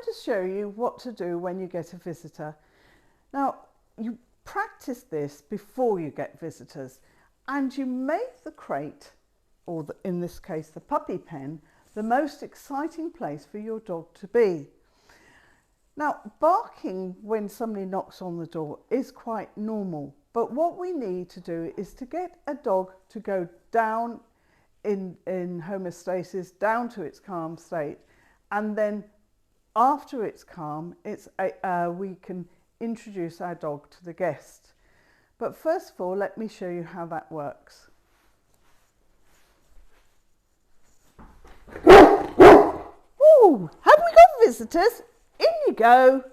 to show you what to do when you get a visitor. Now, you practice this before you get visitors, and you make the crate, or in this case the puppy pen, the most exciting place for your dog to be. Now, barking when somebody knocks on the door is quite normal, but what we need to do is to get a dog to go down in homeostasis, down to its calm state, and then after it's calm, we can introduce our dog to the guest. But first of all, let me show you how that works. Ooh, have we got visitors? In you go.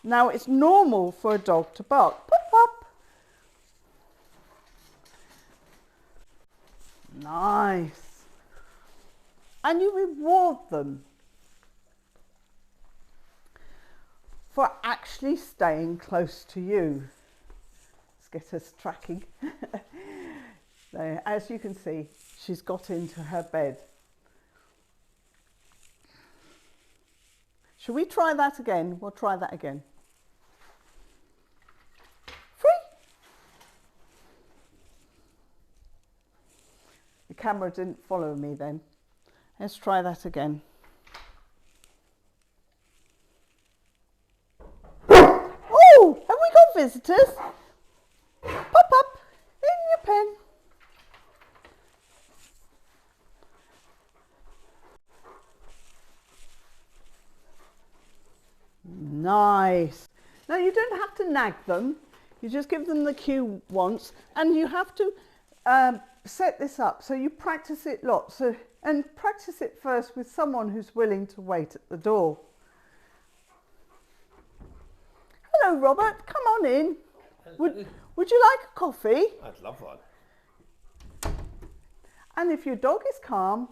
Now it's normal for a dog to bark. Pop, pop. Nice. And you reward them for actually staying close to you. Let's get us tracking. There, as you can see, she's got into her bed. Shall we try that again? We'll try that again. Free. The camera didn't follow me then. Let's try that again. Oh, have we got visitors? Pop up in your pen. Nice. Now you don't have to nag them, you just give them the cue once, and you have to set this up so you practice it lots, and practice it first with someone who's willing to wait at the door. Hello Robert, come on in. Would you like a coffee? I'd love one. And if your dog is calm,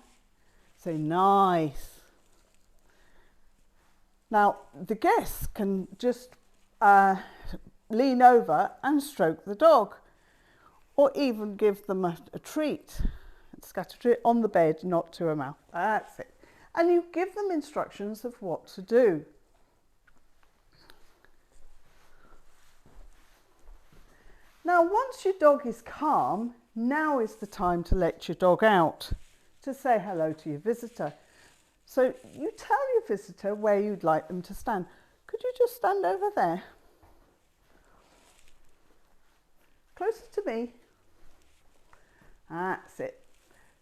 say nice. Now, the guests can just lean over and stroke the dog, or even give them a treat. Scatter it on the bed, not to a mouth. That's it. And you give them instructions of what to do. Now, once your dog is calm, now is the time to let your dog out, to say hello to your visitor. So you tell your visitor where you'd like them to stand. Could you just stand over there? Closer to me. That's it.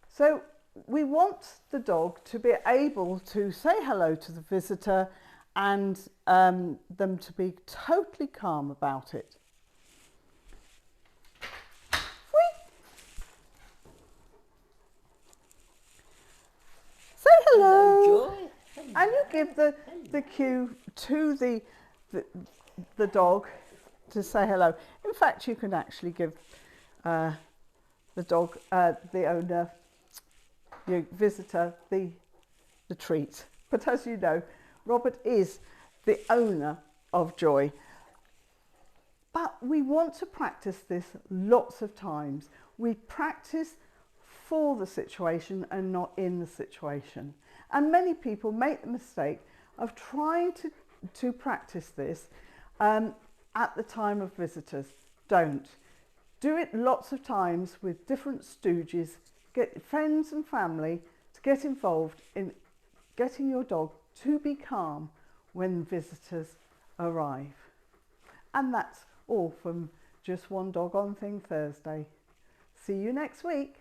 So we want the dog to be able to say hello to the visitor and them to be totally calm about it. Say hello. Hello, Joy. Hello. And you give the cue to the dog to say hello. In fact, you can actually give the dog, the owner, your visitor, the treat. But as you know, Robert is the owner of Joy. But we want to practice this lots of times. We practice for the situation and not in the situation. And many people make the mistake of trying to practice this at the time of visitors. Don't. Do it lots of times with different stooges. Get friends and family to get involved in getting your dog to be calm when visitors arrive. And that's all from Just One Dog on Thing Thursday. See you next week.